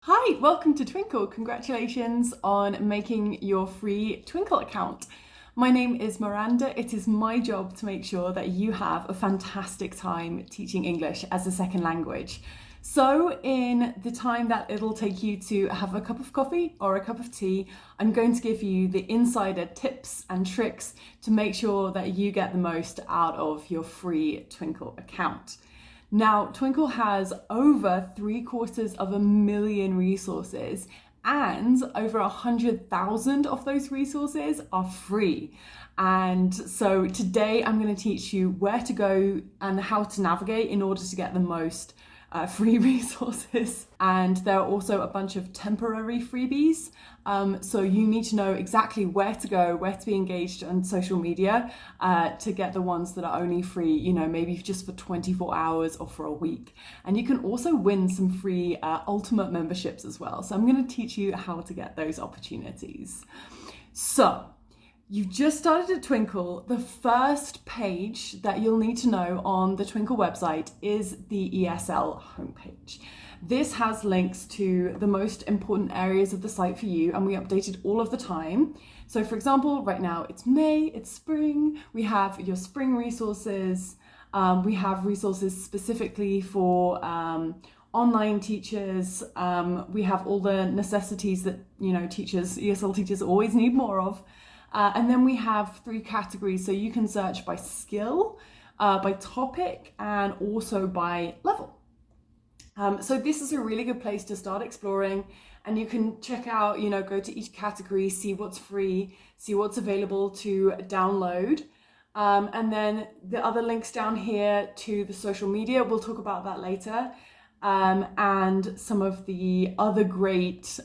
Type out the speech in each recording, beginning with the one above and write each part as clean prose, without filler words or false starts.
Hi, welcome to Twinkl. Congratulations on making your free Twinkl account. My name is Miranda. It is my job to make sure that you have a fantastic time teaching English as a second language. So in the time that it'll take you to have a cup of coffee or a cup of tea, I'm going to give you the insider tips and tricks to make sure that you get the most out of your free Twinkl account. Now, Twinkl has over 750,000 resources, and over 100,000 of those resources are free. And so today I'm going to teach you where to go and how to navigate in order to get the most free resources. And there are also a bunch of temporary freebies. So you need to know exactly where to go, where to be engaged on social media to get the ones that are only free, maybe just for 24 hours or for a week. And you can also win some free ultimate memberships as well. So I'm going to teach you how to get those opportunities. So you've just started at Twinkl. The first page that you'll need to know on the Twinkl website is the ESL homepage. This has links to the most important areas of the site for you, and we update it all of the time. So for example, right now it's May, it's spring. We have your spring resources. We have resources specifically for online teachers. We have all the necessities that, teachers, ESL teachers always need more of. And then we have 3 categories, so you can search by skill, by topic, and also by level. So this is a really good place to start exploring, and you can check out, go to each category, see what's free, see what's available to download. And then the other links down here to the social media, we'll talk about that later. And some of the other great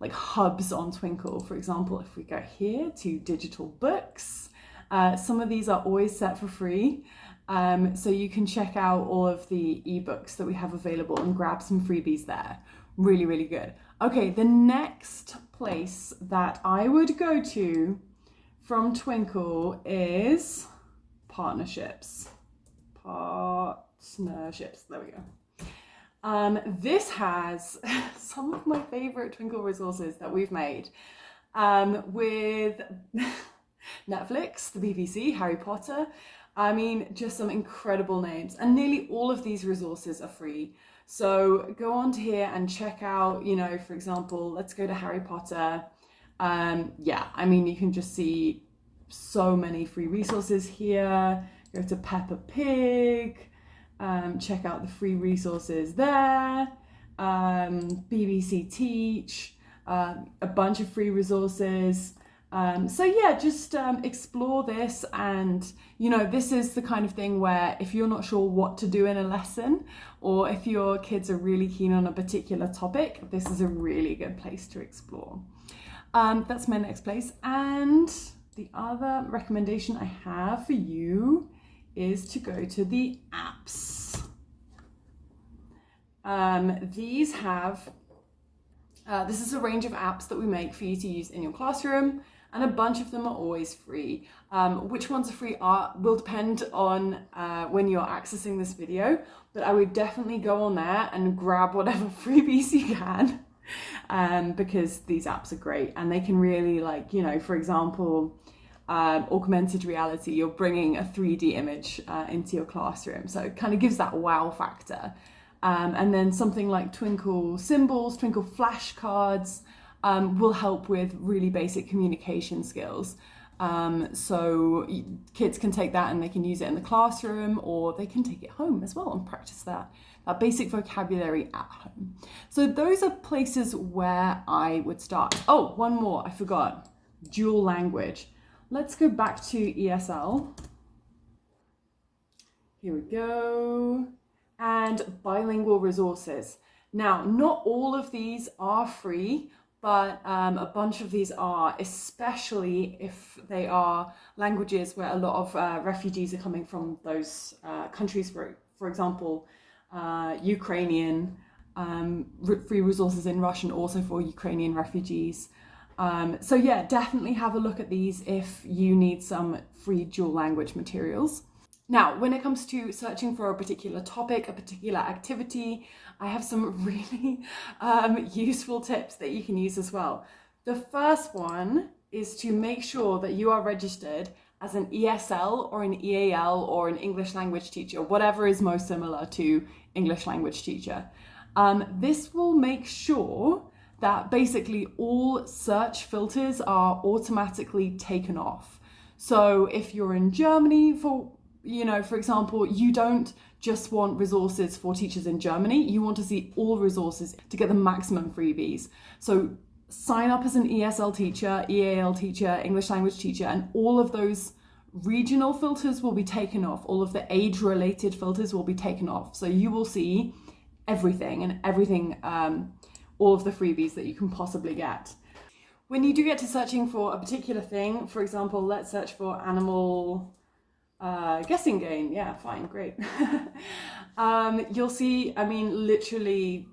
like hubs on Twinkl. For example, if we go here to digital books, some of these are always set for free. So you can check out all of the ebooks that we have available and grab some freebies there. Really, really good. Okay, the next place that I would go to from Twinkl is partnerships. There we go. This has some of my favorite Twinkl resources that we've made with Netflix, the BBC, Harry Potter. I mean, just some incredible names, and nearly all of these resources are free. So go on to here and check out, for example, let's go to Harry Potter. You can just see so many free resources here. Go to Peppa Pig. Check out the free resources there, BBC Teach, a bunch of free resources. Just explore this, and this is the kind of thing where if you're not sure what to do in a lesson, or if your kids are really keen on a particular topic, this is a really good place to explore. That's my next place, and the other recommendation I have for you is to go to the apps. This is a range of apps that we make for you to use in your classroom, and a bunch of them are always free. Which ones are free will depend on when you're accessing this video, but I would definitely go on there and grab whatever freebies you can, because these apps are great, and they can really, for example, augmented reality, you're bringing a 3D image into your classroom. So it kind of gives that wow factor. And then something like Twinkl symbols, Twinkl flashcards will help with really basic communication skills. So kids can take that and they can use it in the classroom, or they can take it home as well and practice that basic vocabulary at home. So those are places where I would start. Oh, one more, I forgot. Dual language. Let's go back to ESL. Here we go. And bilingual resources. Now, not all of these are free, but a bunch of these are, especially if they are languages where a lot of refugees are coming from those countries. For example, Ukrainian, free resources in Russian also for Ukrainian refugees. Definitely have a look at these if you need some free dual language materials. Now, when it comes to searching for a particular topic, a particular activity, I have some really useful tips that you can use as well. The first one is to make sure that you are registered as an ESL or an EAL or an English language teacher, whatever is most similar to English language teacher. This will make sure that basically all search filters are automatically taken off. So if you're in Germany, for example, you don't just want resources for teachers in Germany, you want to see all resources to get the maximum freebies. So sign up as an ESL teacher, EAL teacher, English language teacher, and all of those regional filters will be taken off. All of the age-related filters will be taken off. So you will see everything, all of the freebies that you can possibly get. When you do get to searching for a particular thing, for example, let's search for animal guessing game. Yeah, fine, great. You'll see, literally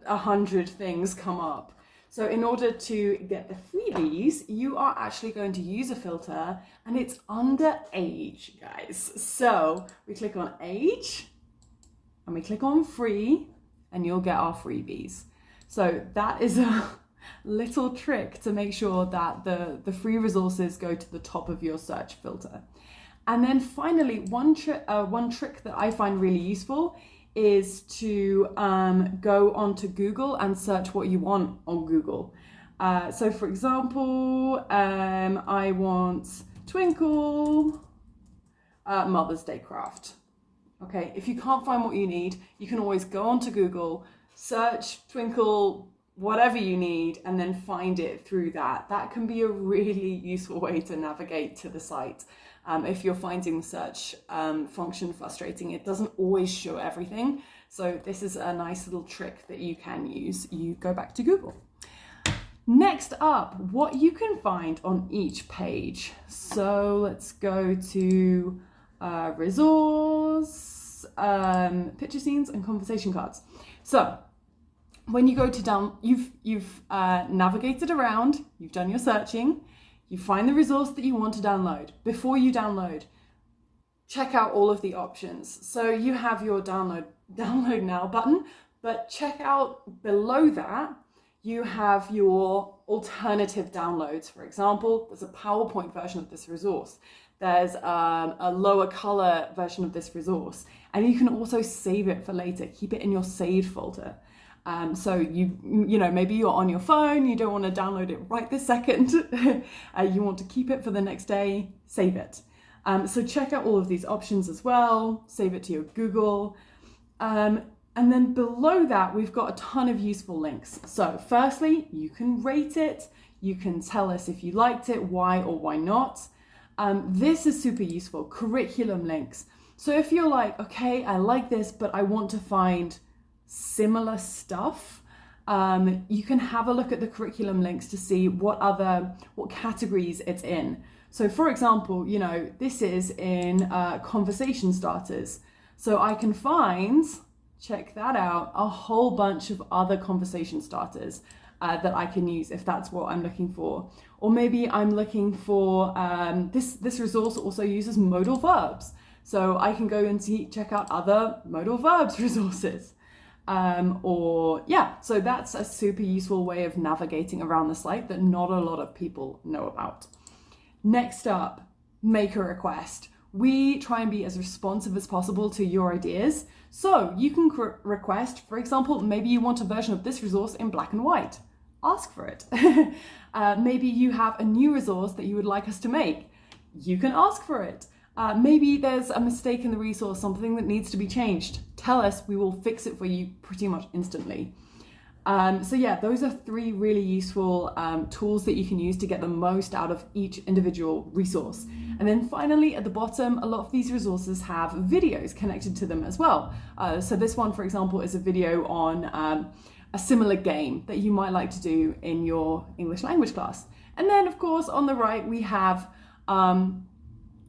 100 things come up. So in order to get the freebies, you are actually going to use a filter, and it's under age, guys. So we click on age and we click on free, and you'll get our freebies. So that is a little trick to make sure that the free resources go to the top of your search filter. And then finally, one trick that I find really useful is to go onto Google and search what you want on Google. So for example, I want Twinkl Mother's Day craft. Okay, if you can't find what you need, you can always go onto Google, search Twinkl whatever you need, and then find it through that. That can be a really useful way to navigate to the site. If you're finding the search function frustrating, it doesn't always show everything. So this is a nice little trick that you can use. You go back to Google. Next up, what you can find on each page. So let's go to resource, picture scenes, and conversation cards. So when you go to you've navigated around, you've done your searching, you find the resource that you want to download. Before you download, check out all of the options. So you have your download now button, but check out below that, you have your alternative downloads. For example, there's a PowerPoint version of this resource. There's a lower color version of this resource. And you can also save it for later, keep it in your saved folder. So maybe you're on your phone, you don't want to download it right this second. You want to keep it for the next day, save it. So check out all of these options as well, save it to your Google. And then below that, we've got a ton of useful links. So firstly, you can rate it. You can tell us if you liked it, why or why not. This is super useful, curriculum links. So if you're like, okay, I like this, but I want to find similar stuff, you can have a look at the curriculum links to see what categories it's in. So for example, this is in conversation starters. So I can find, check that out, a whole bunch of other conversation starters that I can use if that's what I'm looking for. Or maybe I'm looking for, this resource also uses modal verbs. So I can go and check out other modal verbs resources. So that's a super useful way of navigating around the site that not a lot of people know about. Next up, make a request. We try and be as responsive as possible to your ideas. So you can request, for example, maybe you want a version of this resource in black and white. Ask for it. Maybe you have a new resource that you would like us to make. You can ask for it. Maybe there's a mistake in the resource, something that needs to be changed. Tell us, we will fix it for you pretty much instantly. Those are 3 really useful tools that you can use to get the most out of each individual resource. And then finally, at the bottom, a lot of these resources have videos connected to them as well. So this one, for example, is a video on a similar game that you might like to do in your English language class. And then, of course, on the right, we have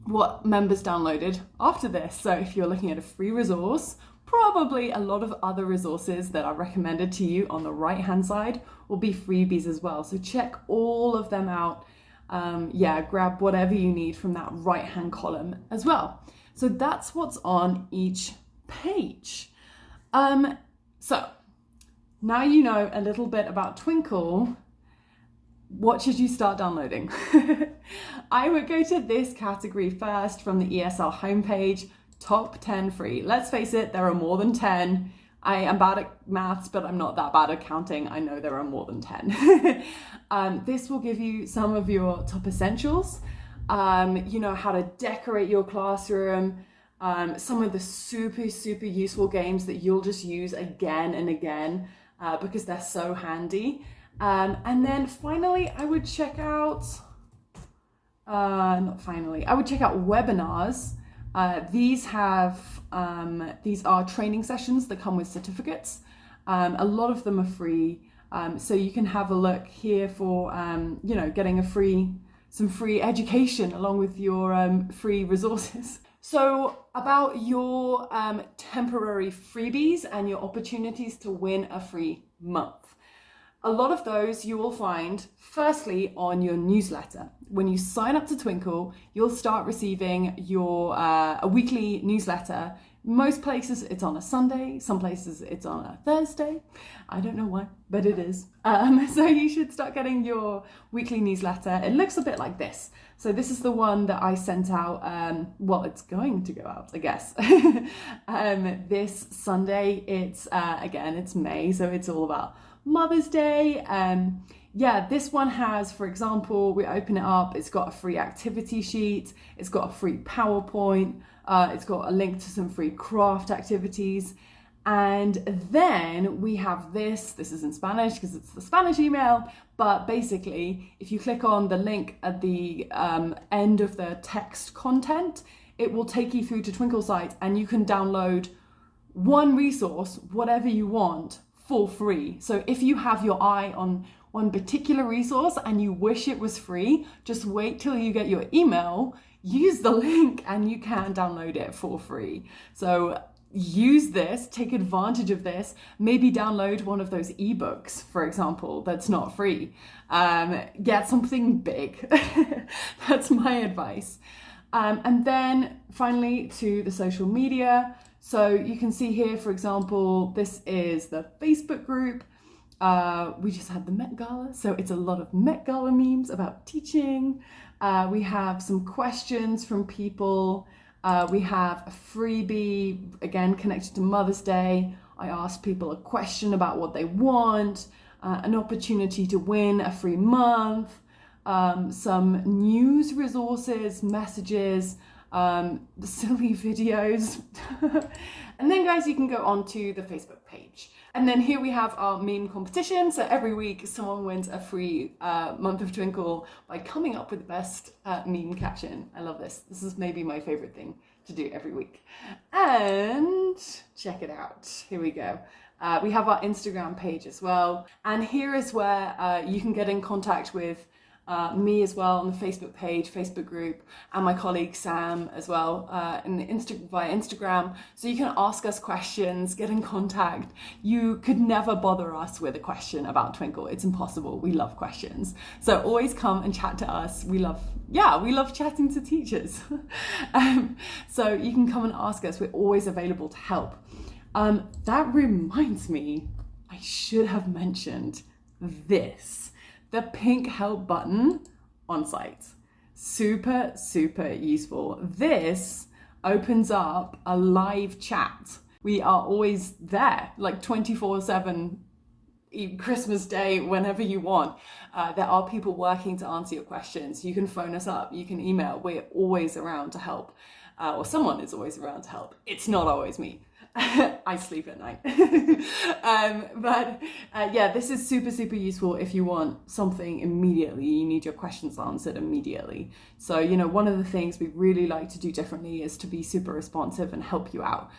what members downloaded after this. So if you're looking at a free resource, probably a lot of other resources that are recommended to you on the right hand side will be freebies as well. So check all of them out. Grab whatever you need from that right hand column as well. So that's what's on each page. So now you know a little bit about Twinkl. What should you start downloading? I would go to this category first from the ESL homepage, top 10 free. Let's face it, there are more than 10. I am bad at maths, but I'm not that bad at counting. I know there are more than 10. This will give you some of your top essentials. You know, how to decorate your classroom, some of the super useful games that you'll just use again and again because they're so handy. And then finally, I would check out, I would check out webinars. These are training sessions that come with certificates. A lot of them are free. So you can have a look here for, you know, getting some free education along with your free resources. So about your temporary freebies and your opportunities to win a free month. A lot of those you will find firstly on your newsletter. When you sign up to Twinkl, you'll start receiving your a weekly newsletter. Most places it's on a Sunday, some places it's on a Thursday. I don't know why, but it is. So you should start getting your weekly newsletter. It looks a bit like this. So this is the one that I sent out, well, it's going to go out, I guess. This Sunday, it's May, so it's all about Mother's Day. Yeah, this one has, for example, we open it up, it's got a free activity sheet, it's got a free PowerPoint, it's got a link to some free craft activities. And then we have this is in Spanish because it's the Spanish email, but basically if you click on the link at the end of the text content, it will take you through to Twinkl site and you can download one resource, whatever you want, for free. So if you have your eye on one particular resource and you wish it was free, just wait till you get your email, use the link and you can download it for free. So use this, take advantage of this, maybe download one of those ebooks, for example, that's not free. Get something big. That's my advice. And then finally to the social media. So you can see here, for example, this is the Facebook group. We just had the Met Gala, so it's a lot of Met Gala memes about teaching. We have some questions from people. We have a freebie, again, connected to Mother's Day. I asked people a question about what they want, an opportunity to win a free month, some news resources, messages, the silly videos. And then guys, you can go on to the Facebook page. And then here we have our meme competition. So every week someone wins a free month of Twinkl by coming up with the best meme caption. I love this. This is maybe my favorite thing to do every week. And check it out. Here we go. We have our Instagram page as well. And here is where you can get in contact with me as well on the Facebook page, Facebook group, and my colleague Sam as well via Instagram. So you can ask us questions, get in contact. You could never bother us with a question about Twinkl. It's impossible. We love questions. So always come and chat to us. We love chatting to teachers. So you can come and ask us. We're always available to help. That reminds me, I should have mentioned this. The pink help button on site. Super useful. This opens up a live chat. We are always there, like 24/7, Christmas Day, whenever you want. There are people working to answer your questions. You can phone us up, you can email. We're always around to help. Or someone is always around to help. It's not always me. I sleep at night. Yeah, this is super useful if you want something immediately. You need your questions answered immediately. So, you know, one of the things we really like to do differently is to be super responsive and help you out.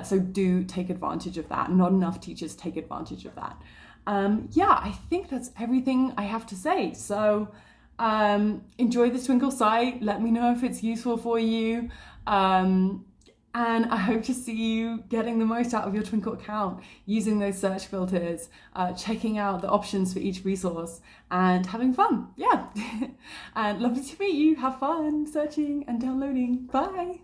So do take advantage of that. Not enough teachers take advantage of that. Yeah, I think that's everything I have to say. So enjoy the Twinkl site. Let me know if it's useful for you. And I hope to see you getting the most out of your Twinkl account, using those search filters, checking out the options for each resource and having fun. Yeah. And lovely to meet you. Have fun searching and downloading. Bye.